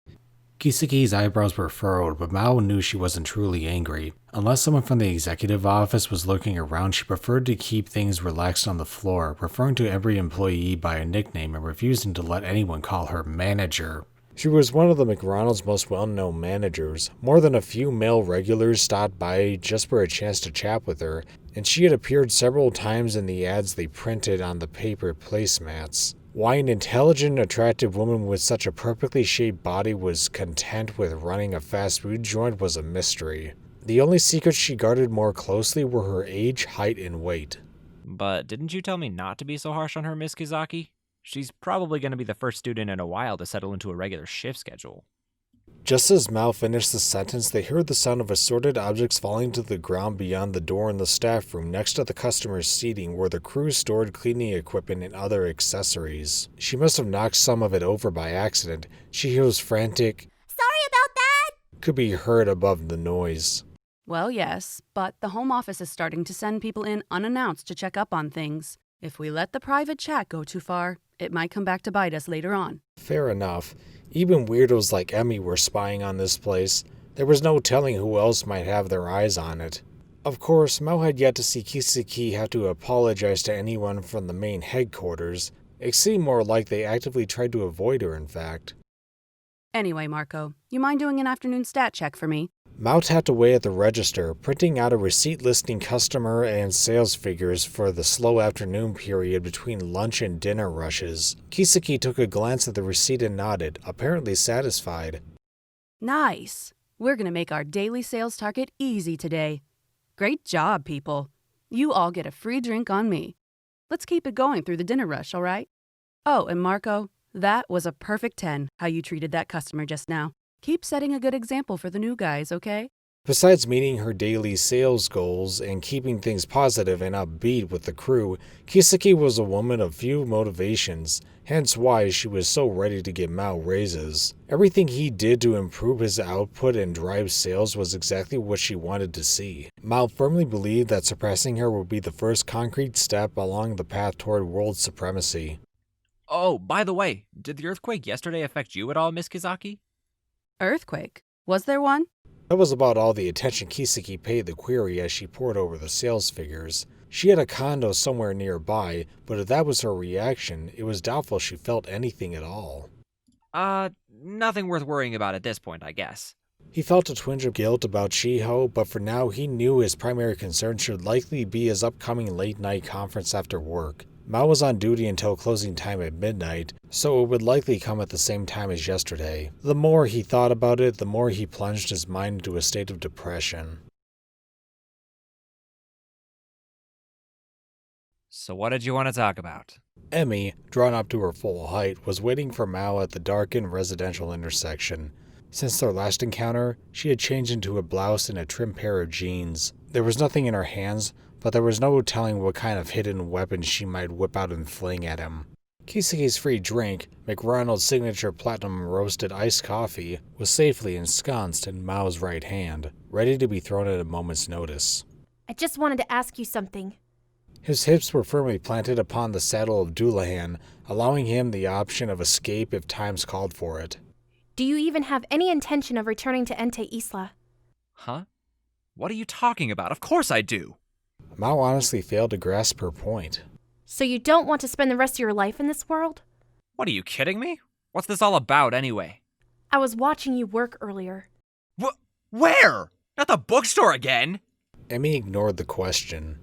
Kisaki's eyebrows were furrowed, but Mao knew she wasn't truly angry. Unless someone from the executive office was lurking around, she preferred to keep things relaxed on the floor, referring to every employee by a nickname and refusing to let anyone call her manager. She was one of the McRonald's most well-known managers. More than a few male regulars stopped by just for a chance to chat with her, and she had appeared several times in the ads they printed on the paper placemats. Why an intelligent, attractive woman with such a perfectly shaped body was content with running a fast food joint was a mystery. The only secrets she guarded more closely were her age, height, and weight. But didn't you tell me not to be so harsh on her, Miss Kizaki? She's probably going to be the first student in a while to settle into a regular shift schedule. Just as Mal finished the sentence, they heard the sound of assorted objects falling to the ground beyond the door in the staff room next to the customer's seating where the crew stored cleaning equipment and other accessories. She must have knocked some of it over by accident. Chihiro's frantic, Sorry about that! could be heard above the noise. Well, yes, but the home office is starting to send people in unannounced to check up on things. If we let the private chat go too far, it might come back to bite us later on. Fair enough. Even weirdos like Emmy were spying on this place. There was no telling who else might have their eyes on it. Of course, Mao had yet to see Kisaki have to apologize to anyone from the main headquarters. It seemed more like they actively tried to avoid her, in fact. Anyway, Marco, you mind doing an afternoon stat check for me? Mao tapped away at the register, printing out a receipt listing customer and sales figures for the slow afternoon period between lunch and dinner rushes. Kisaki took a glance at the receipt and nodded, apparently satisfied. Nice! We're gonna make our daily sales target easy today. Great job, people. You all get a free drink on me. Let's keep it going through the dinner rush, all right? Oh, and Marco, that was a perfect 10, how you treated that customer just now. Keep setting a good example for the new guys, okay? Besides meeting her daily sales goals and keeping things positive and upbeat with the crew, Kiseki was a woman of few motivations, hence why she was so ready to give Maou raises. Everything he did to improve his output and drive sales was exactly what she wanted to see. Maou firmly believed that suppressing her would be the first concrete step along the path toward world supremacy. Oh, by the way, did the earthquake yesterday affect you at all, Miss Kizaki? Earthquake? Was there one? That was about all the attention Kiseki paid the query as she pored over the sales figures. She had a condo somewhere nearby, but if that was her reaction, it was doubtful she felt anything at all. Nothing worth worrying about at this point, I guess. He felt a twinge of guilt about Shiho, but for now he knew his primary concern should likely be his upcoming late-night conference after work. Maou was on duty until closing time at midnight, so it would likely come at the same time as yesterday. The more he thought about it, the more he plunged his mind into a state of depression. So what did you want to talk about? Emmy, drawn up to her full height, was waiting for Maou at the darkened residential intersection. Since their last encounter, she had changed into a blouse and a trim pair of jeans. There was nothing in her hands, but there was no telling what kind of hidden weapon she might whip out and fling at him. Kiseki's free drink, McRonald's signature platinum roasted iced coffee, was safely ensconced in Mao's right hand, ready to be thrown at a moment's notice. I just wanted to ask you something. His hips were firmly planted upon the saddle of Doulahan, allowing him the option of escape if times called for it. Do you even have any intention of returning to Ente Isla? Huh? What are you talking about? Of course I do! Maou honestly failed to grasp her point. So you don't want to spend the rest of your life in this world? What, are you kidding me? What's this all about, anyway? I was watching you work earlier. Where? Not the bookstore again? Emmy ignored the question.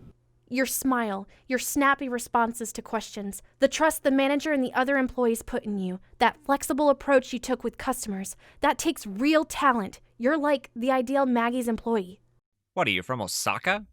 Your smile, your snappy responses to questions, the trust the manager and the other employees put in you, that flexible approach you took with customers, that takes real talent. You're like the ideal Maggie's employee. What, are you from Osaka?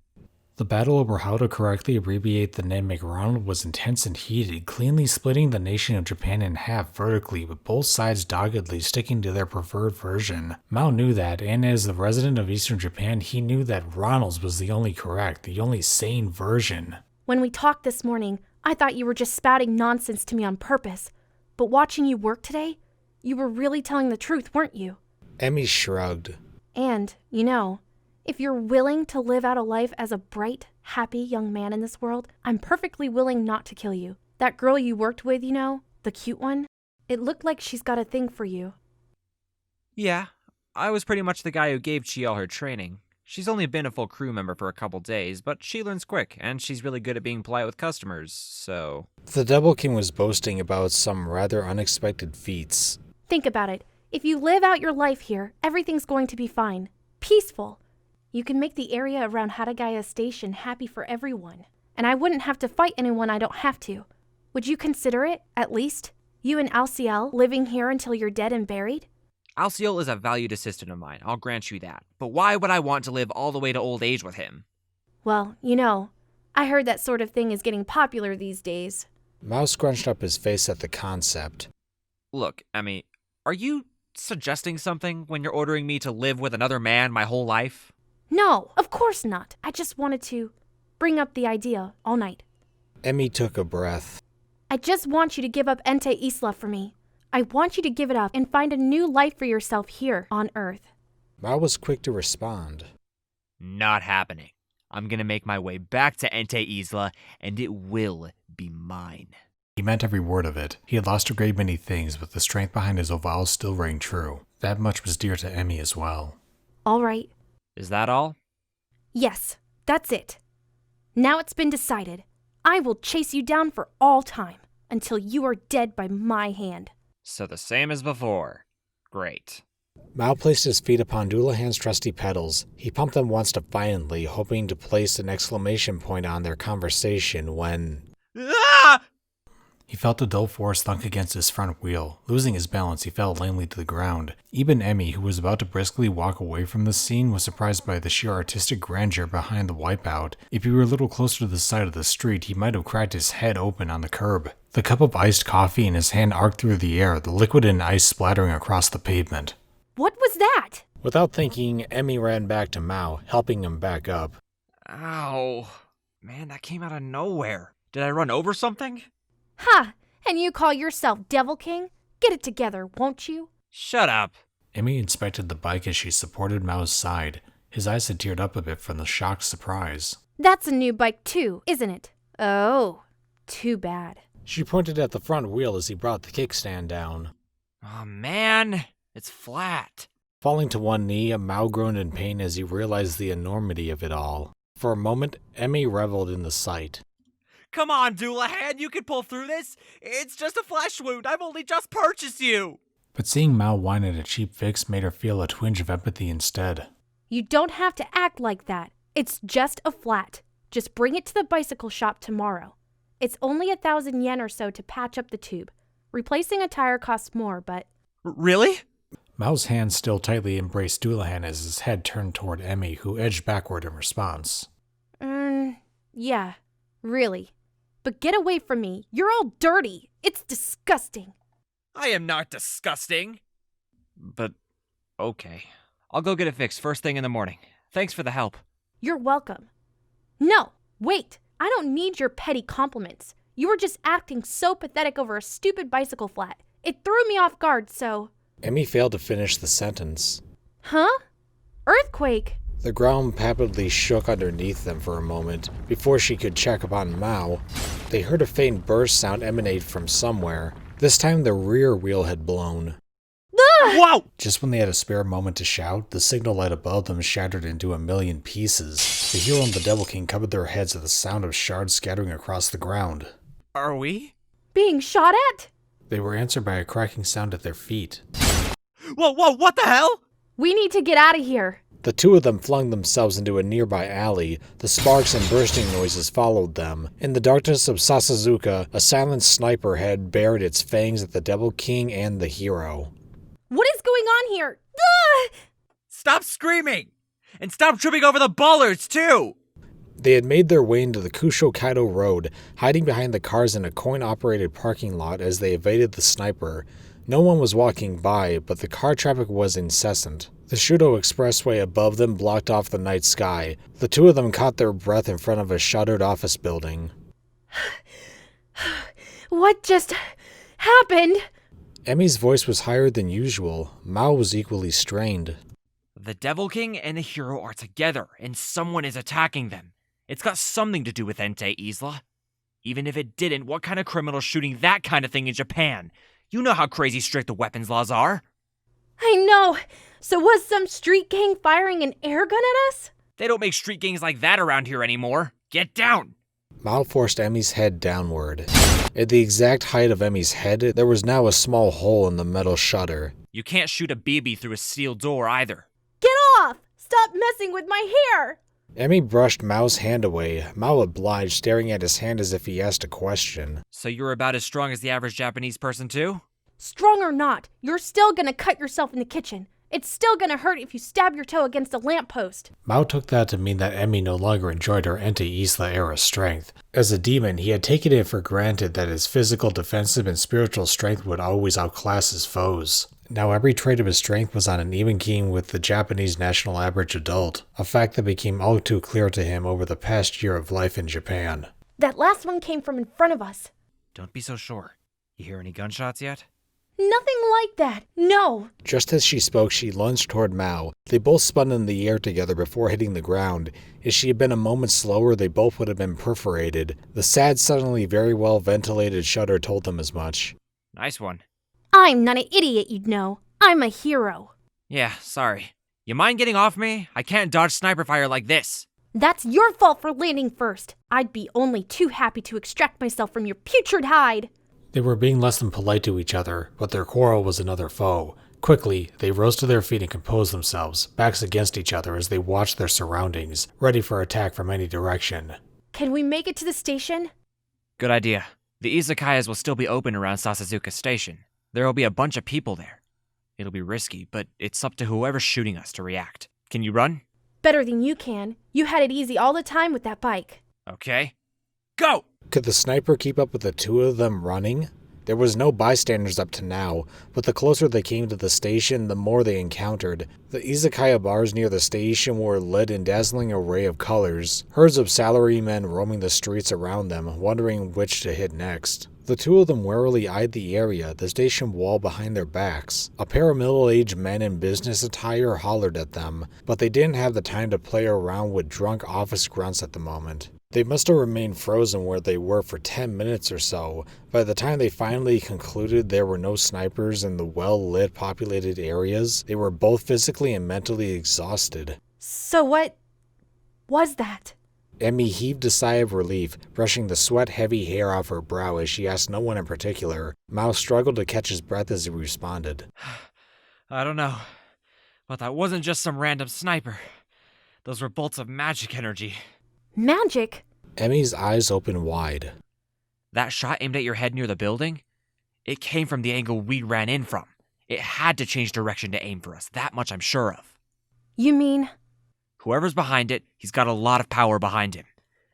The battle over how to correctly abbreviate the name McRonald was intense and heated, cleanly splitting the nation of Japan in half vertically, with both sides doggedly sticking to their preferred version. Maou knew that, and as the resident of Eastern Japan, he knew that Ronald's was the only correct, the only sane version. When we talked this morning, I thought you were just spouting nonsense to me on purpose. But watching you work today, you were really telling the truth, weren't you? Emmy shrugged. And, you know, if you're willing to live out a life as a bright, happy young man in this world, I'm perfectly willing not to kill you. That girl you worked with, you know, the cute one, it looked like she's got a thing for you. Yeah, I was pretty much the guy who gave Chi all her training. She's only been a full crew member for a couple days, but she learns quick, and she's really good at being polite with customers, so... The Devil King was boasting about some rather unexpected feats. Think about it. If you live out your life here, everything's going to be fine. Peaceful. You can make the area around Haragaya Station happy for everyone. And I wouldn't have to fight anyone I don't have to. Would you consider it, at least? You and Alciel living here until you're dead and buried? Alciel is a valued assistant of mine, I'll grant you that. But why would I want to live all the way to old age with him? Well, you know, I heard that sort of thing is getting popular these days. Maou scrunched up his face at the concept. Look, Emmy, are you suggesting something when you're ordering me to live with another man my whole life? No, of course not. I just wanted to bring up the idea all night. Emmy took a breath. I just want you to give up Ente Isla for me. I want you to give it up and find a new life for yourself here on Earth. Maou was quick to respond. Not happening. I'm gonna make my way back to Ente Isla, and it will be mine. He meant every word of it. He had lost a great many things, but the strength behind his avowals still rang true. That much was dear to Emmy as well. All right. Is that all? Yes, that's it. Now it's been decided. I will chase you down for all time, until you are dead by my hand. So the same as before. Great. Maou placed his feet upon Doulahan's trusty pedals. He pumped them once defiantly, hoping to place an exclamation point on their conversation when... Ah! He felt a dull force thunk against his front wheel. Losing his balance, he fell lamely to the ground. Even Emmy, who was about to briskly walk away from the scene, was surprised by the sheer artistic grandeur behind the wipeout. If he were a little closer to the side of the street, he might have cracked his head open on the curb. The cup of iced coffee in his hand arced through the air, the liquid and ice splattering across the pavement. What was that? Without thinking, Emmy ran back to Maou, helping him back up. Ow. Man, that came out of nowhere. Did I run over something? Ha! And you call yourself Devil King? Get it together, won't you? Shut up. Emmy inspected the bike as she supported Mao's side. His eyes had teared up a bit from the shocked surprise. That's a new bike too, isn't it? Oh, too bad. She pointed at the front wheel as he brought the kickstand down. Oh man, it's flat. Falling to one knee, Maou groaned in pain as he realized the enormity of it all. For a moment, Emmy reveled in the sight. Come on, Doulahan, you can pull through this. It's just a flesh wound. I've only just purchased you. But seeing Maou whine at a cheap fix made her feel a twinge of empathy instead. You don't have to act like that. It's just a flat. Just bring it to the bicycle shop tomorrow. It's only 1,000 yen or so to patch up the tube. Replacing a tire costs more, but... Really? Mao's hand still tightly embraced Doulahan as his head turned toward Emmy, who edged backward in response. Yeah, really. But get away from me. You're all dirty. It's disgusting. I am not disgusting. But, okay. I'll go get it fixed first thing in the morning. Thanks for the help. You're welcome. No, wait. I don't need your petty compliments. You were just acting so pathetic over a stupid bicycle flat. It threw me off guard, so... Emmy failed to finish the sentence. Huh? Earthquake? The ground palpably shook underneath them for a moment. Before she could check upon Maou, they heard a faint burst sound emanate from somewhere. This time the rear wheel had blown. Whoa! Just when they had a spare moment to shout, the signal light above them shattered into a million pieces. The hero and the Devil King covered their heads at the sound of shards scattering across the ground. Are we? Being shot at? They were answered by a cracking sound at their feet. Whoa, what the hell? We need to get out of here. The two of them flung themselves into a nearby alley. The sparks and bursting noises followed them. In the darkness of Sasazuka, a silent sniper had bared its fangs at the Devil King and the hero. What is going on here? Ah! Stop screaming! And stop tripping over the bollards, too! They had made their way into the Kusho Kaido Road, hiding behind the cars in a coin-operated parking lot as they evaded the sniper. No one was walking by, but the car traffic was incessant. The Shudo Expressway above them blocked off the night sky. The two of them caught their breath in front of a shuttered office building. What just happened? Emmy's voice was higher than usual. Maou was equally strained. The Devil King and the hero are together, and someone is attacking them. It's got something to do with Entei Isla. Even if it didn't, what kind of criminal shooting that kind of thing in Japan? You know how crazy strict the weapons laws are. I know. So was some street gang firing an air gun at us? They don't make street gangs like that around here anymore. Get down! Maou forced Emmy's head downward. At the exact height of Emmy's head, there was now a small hole in the metal shutter. You can't shoot a BB through a steel door either. Get off! Stop messing with my hair! Emmy brushed Mao's hand away. Maou obliged, staring at his hand as if he asked a question. So you're about as strong as the average Japanese person too? Strong or not, you're still gonna cut yourself in the kitchen. It's still gonna hurt if you stab your toe against a lamppost. Maou took that to mean that Emmy no longer enjoyed her Entei Isla era strength. As a demon, he had taken it for granted that his physical, defensive, and spiritual strength would always outclass his foes. Now every trait of his strength was on an even keel with the Japanese national average adult, a fact that became all too clear to him over the past year of life in Japan. That last one came from in front of us. Don't be so sure. You hear any gunshots yet? Nothing like that. No. Just as she spoke, she lunged toward Maou. They both spun in the air together before hitting the ground. If she had been a moment slower, they both would have been perforated. The sad, suddenly very well ventilated shutter told them as much. Nice one. I'm not an idiot, you'd know. I'm a hero. Yeah, sorry. You mind getting off me? I can't dodge sniper fire like this. That's your fault for landing first. I'd be only too happy to extract myself from your putrid hide. They were being less than polite to each other, but their quarrel was another foe. Quickly, they rose to their feet and composed themselves, backs against each other as they watched their surroundings, ready for attack from any direction. Can we make it to the station? Good idea. The izakayas will still be open around Sasazuka Station. There will be a bunch of people there. It'll be risky, but it's up to whoever's shooting us to react. Can you run? Better than you can. You had it easy all the time with that bike. Okay. Go! Could the sniper keep up with the two of them running? There was no bystanders up to now, but the closer they came to the station, the more they encountered. The izakaya bars near the station were lit in dazzling array of colors, herds of salarymen roaming the streets around them, wondering which to hit next. The two of them warily eyed the area, the station wall behind their backs. A pair of middle-aged men in business attire hollered at them, but they didn't have the time to play around with drunk office grunts at the moment. They must have remained frozen where they were for 10 minutes or so. By the time they finally concluded there were no snipers in the well-lit populated areas, they were both physically and mentally exhausted. So what was that? Emmy heaved a sigh of relief, brushing the sweat-heavy hair off her brow as she asked no one in particular. Maou struggled to catch his breath as he responded. I don't know, but that wasn't just some random sniper. Those were bolts of magic energy. Magic? Emmy's eyes opened wide. That shot aimed at your head near the building? It came from the angle we ran in from. It had to change direction to aim for us, that much I'm sure of. You mean? Whoever's behind it, he's got a lot of power behind him.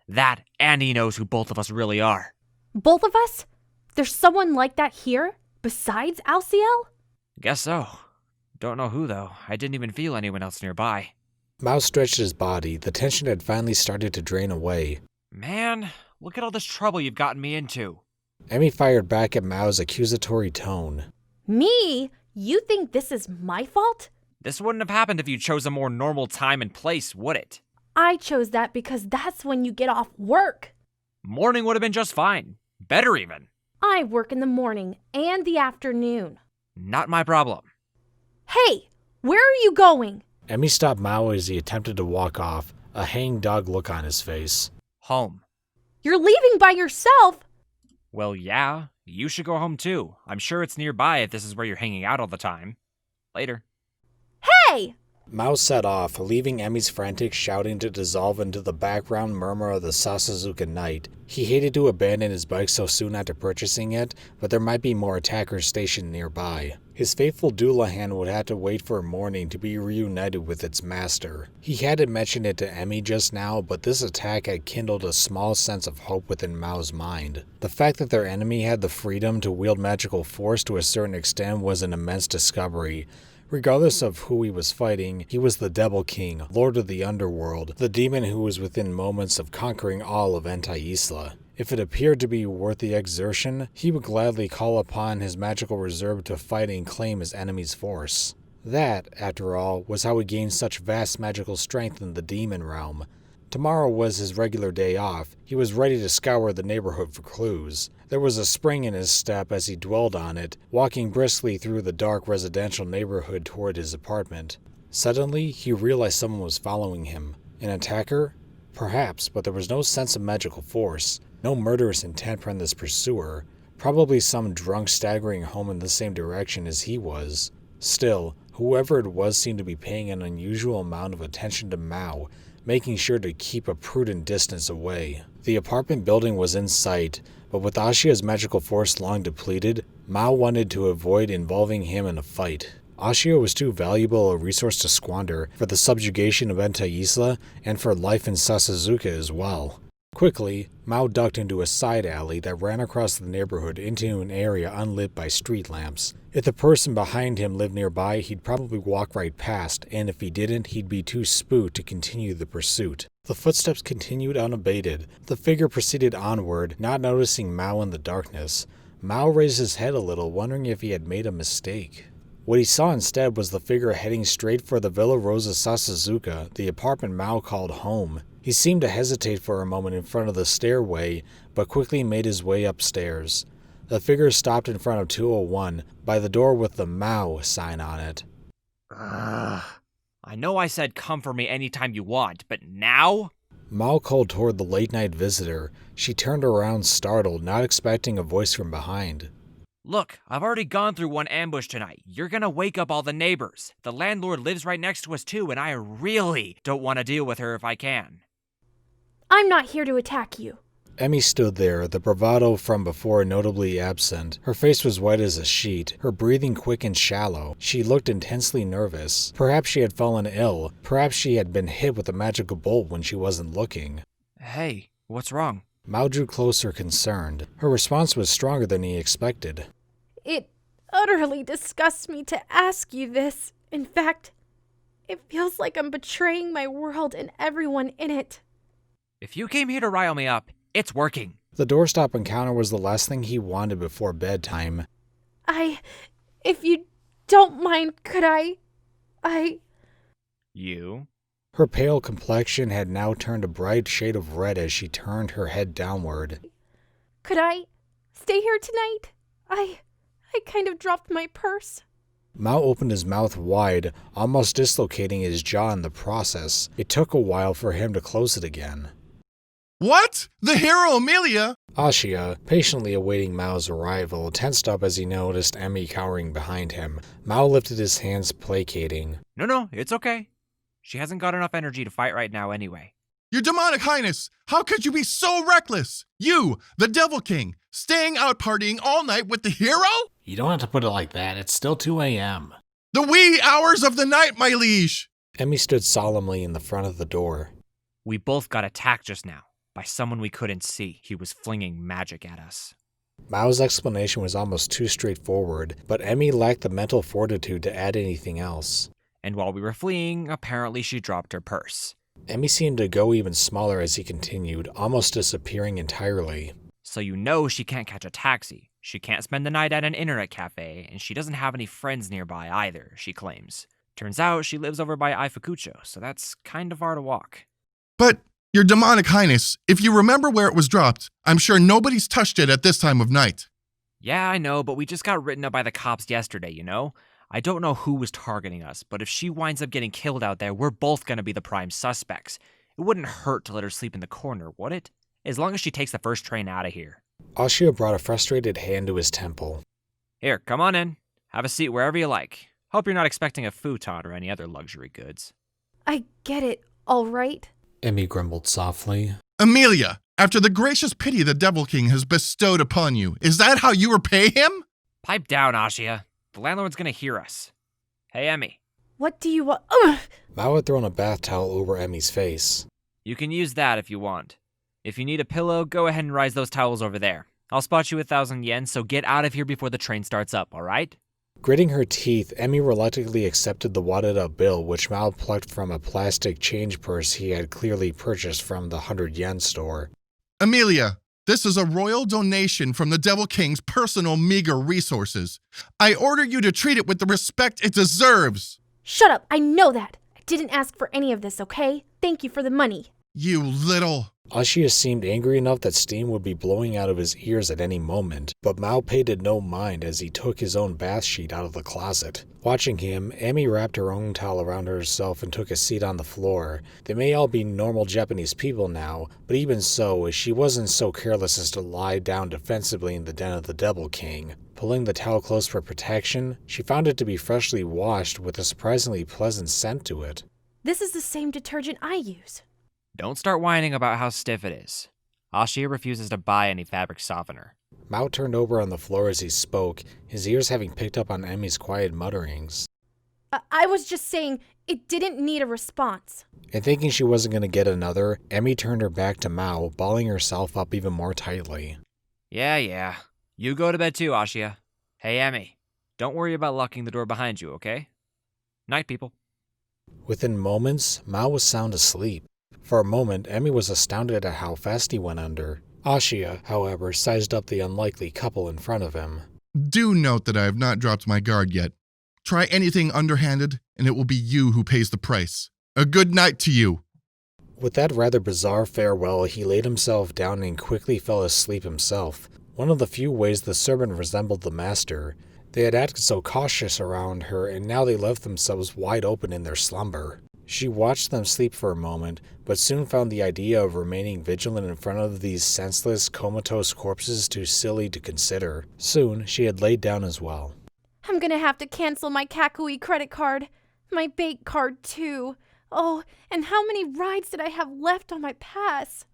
That, and he knows who both of us really are. Both of us? There's someone like that here, besides Alciel? Guess so. Don't know who, though. I didn't even feel anyone else nearby. Maou stretched his body. The tension had finally started to drain away. Man, look at all this trouble you've gotten me into. Emmy fired back at Mao's accusatory tone. Me? You think this is my fault? This wouldn't have happened if you chose a more normal time and place, would it? I chose that because that's when you get off work. Morning would have been just fine. Better even. I work in the morning and the afternoon. Not my problem. Hey, where are you going? Emmy stopped Maou as he attempted to walk off, a hangdog look on his face. Home. You're leaving by yourself? Well, yeah. You should go home too. I'm sure it's nearby if this is where you're hanging out all the time. Later. Hey! Maou set off, leaving Emmy's frantic shouting to dissolve into the background murmur of the Sasazuka night. He hated to abandon his bike so soon after purchasing it, but there might be more attackers stationed nearby. His faithful Doulahan would have to wait for morning to be reunited with its master. He hadn't mentioned it to Emmy just now, but this attack had kindled a small sense of hope within Mao's mind. The fact that their enemy had the freedom to wield magical force to a certain extent was an immense discovery. Regardless of who he was fighting, he was the Devil King, Lord of the Underworld, the demon who was within moments of conquering all of Isla. If it appeared to be worth the exertion, he would gladly call upon his magical reserve to fight and claim his enemy's force. That, after all, was how he gained such vast magical strength in the demon realm. Tomorrow was his regular day off. He was ready to scour the neighborhood for clues. There was a spring in his step as he dwelled on it, walking briskly through the dark residential neighborhood toward his apartment. Suddenly, he realized someone was following him. An attacker? Perhaps, but there was no sense of magical force, no murderous intent from this pursuer. Probably some drunk staggering home in the same direction as he was. Still, whoever it was seemed to be paying an unusual amount of attention to Maou, making sure to keep a prudent distance away. The apartment building was in sight, but with Ashiya's magical force long depleted, Maou wanted to avoid involving him in a fight. Ashiya was too valuable a resource to squander for the subjugation of Isla and for life in Sasazuka as well. Quickly, Maou ducked into a side alley that ran across the neighborhood into an area unlit by street lamps. If the person behind him lived nearby, he'd probably walk right past, and if he didn't, he'd be too spooked to continue the pursuit. The footsteps continued unabated. The figure proceeded onward, not noticing Maou in the darkness. Maou raised his head a little, wondering if he had made a mistake. What he saw instead was the figure heading straight for the Villa Rosa Sasazuka, the apartment Maou called home. He seemed to hesitate for a moment in front of the stairway, but quickly made his way upstairs. The figure stopped in front of 201, by the door with the Maou sign on it. I know I said come for me anytime you want, but now? Maou called toward the late-night visitor. She turned around startled, not expecting a voice from behind. Look, I've already gone through one ambush tonight. You're gonna wake up all the neighbors. The landlord lives right next to us too, and I really don't want to deal with her if I can. I'm not here to attack you. Emmy stood there, the bravado from before notably absent. Her face was white as a sheet, her breathing quick and shallow. She looked intensely nervous. Perhaps she had fallen ill. Perhaps she had been hit with a magical bolt when she wasn't looking. Hey, what's wrong? Maou drew closer, concerned. Her response was stronger than he expected. It utterly disgusts me to ask you this. In fact, it feels like I'm betraying my world and everyone in it. If you came here to rile me up, it's working. The doorstop encounter was the last thing he wanted before bedtime. If you don't mind, could I... You? Her pale complexion had now turned a bright shade of red as she turned her head downward. Could I stay here tonight? I kind of dropped my purse. Maou opened his mouth wide, almost dislocating his jaw in the process. It took a while for him to close it again. What? The hero Amelia? Ashiya, patiently awaiting Mao's arrival, tensed up as he noticed Emmy cowering behind him. Maou lifted his hands, placating. No, it's okay. She hasn't got enough energy to fight right now anyway. Your demonic highness, how could you be so reckless? You, the Devil King, staying out partying all night with the hero? You don't have to put it like that. It's still 2 a.m. The wee hours of the night, my liege! Emmy stood solemnly in the front of the door. We both got attacked just now by someone we couldn't see. He was flinging magic at us. Mao's explanation was almost too straightforward, but Emmy lacked the mental fortitude to add anything else. And while we were fleeing, apparently she dropped her purse. Emmy seemed to go even smaller as he continued, almost disappearing entirely. So you know she can't catch a taxi. She can't spend the night at an internet cafe, and she doesn't have any friends nearby either, she claims. Turns out she lives over by Ifukucho, so that's kind of far to walk. But, your demonic highness, if you remember where it was dropped, I'm sure nobody's touched it at this time of night. Yeah, I know, but we just got written up by the cops yesterday, you know? I don't know who was targeting us, but if she winds up getting killed out there, we're both gonna be the prime suspects. It wouldn't hurt to let her sleep in the corner, would it? As long as she takes the first train out of here. Ashiya brought a frustrated hand to his temple. Here, come on in. Have a seat wherever you like. Hope you're not expecting a futon or any other luxury goods. I get it, all right? Emmy grumbled softly. Amelia, after the gracious pity the Devil King has bestowed upon you, is that how you repay him? Pipe down, Ashiya. The landlord's gonna hear us. Hey, Emmy. What do you want? Maou had thrown a bath towel over Emmy's face. You can use that if you want. If you need a pillow, go ahead and rise those towels over there. I'll spot you 1,000 yen, so get out of here before the train starts up, alright? Gritting her teeth, Emmy reluctantly accepted the wadded-up bill, which Maou plucked from a plastic change purse he had clearly purchased from the 100-yen store. Amelia, this is a royal donation from the Devil King's personal meager resources. I order you to treat it with the respect it deserves. Shut up, I know that. I didn't ask for any of this, okay? Thank you for the money. You little... Ashiya seemed angry enough that steam would be blowing out of his ears at any moment, but Maou paid it no mind as he took his own bath sheet out of the closet. Watching him, Emmy wrapped her own towel around herself and took a seat on the floor. They may all be normal Japanese people now, but even so, she wasn't so careless as to lie down defensively in the den of the Devil King. Pulling the towel close for protection, she found it to be freshly washed with a surprisingly pleasant scent to it. This is the same detergent I use. Don't start whining about how stiff it is. Ashiya refuses to buy any fabric softener. Maou turned over on the floor as he spoke, his ears having picked up on Emmy's quiet mutterings. I was just saying, it didn't need a response. And thinking she wasn't going to get another, Emmy turned her back to Maou, balling herself up even more tightly. Yeah. You go to bed too, Ashiya. Hey, Emmy. Don't worry about locking the door behind you, okay? Night, people. Within moments, Maou was sound asleep. For a moment, Emmy was astounded at how fast he went under. Ashiya, however, sized up the unlikely couple in front of him. Do note that I have not dropped my guard yet. Try anything underhanded, and it will be you who pays the price. A good night to you. With that rather bizarre farewell, he laid himself down and quickly fell asleep himself. One of the few ways the servant resembled the master. They had acted so cautious around her, and now they left themselves wide open in their slumber. She watched them sleep for a moment, but soon found the idea of remaining vigilant in front of these senseless, comatose corpses too silly to consider. Soon, she had laid down as well. I'm gonna have to cancel my Kakui credit card. My bait card, too. Oh, and how many rides did I have left on my pass?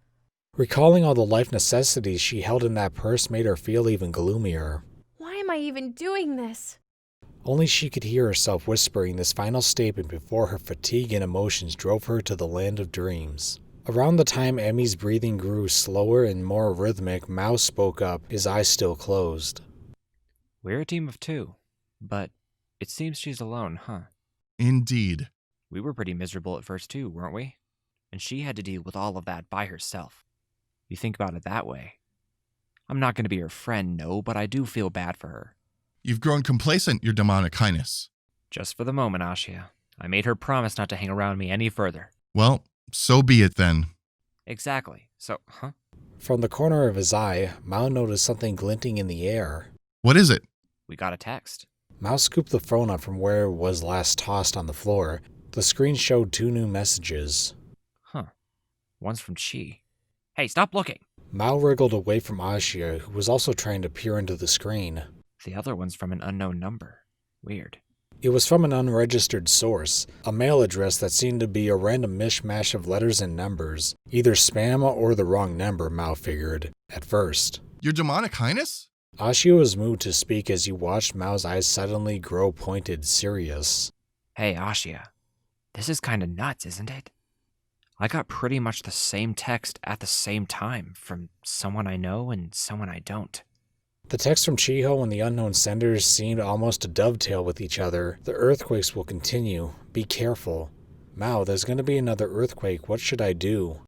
Recalling all the life necessities she held in that purse made her feel even gloomier. Why am I even doing this? Only she could hear herself whispering this final statement before her fatigue and emotions drove her to the land of dreams. Around the time Emmy's breathing grew slower and more rhythmic, Maou spoke up, his eyes still closed. We're a team of 2, but it seems she's alone, huh? Indeed. We were pretty miserable at first too, weren't we? And she had to deal with all of that by herself. You think about it that way. I'm not going to be her friend, no, but I do feel bad for her. You've grown complacent, your demonic highness. Just for the moment, Ashiya. I made her promise not to hang around me any further. Well, so be it then. Exactly. So, huh? From the corner of his eye, Maou noticed something glinting in the air. What is it? We got a text. Maou scooped the phone up from where it was last tossed on the floor. The screen showed 2 new messages. Huh. One's from Chi. Hey, stop looking! Maou wriggled away from Ashiya, who was also trying to peer into the screen. The other one's from an unknown number. Weird. It was from an unregistered source, a mail address that seemed to be a random mishmash of letters and numbers. Either spam or the wrong number, Maou figured, at first. Your demonic highness? Ashiya was moved to speak as he watched Mao's eyes suddenly grow pointed, serious. Hey, Ashiya. This is kinda nuts, isn't it? I got pretty much the same text at the same time from someone I know and someone I don't. The text from Chiho and the unknown senders seemed almost to dovetail with each other. The earthquakes will continue. Be careful. Maou, there's going to be another earthquake. What should I do?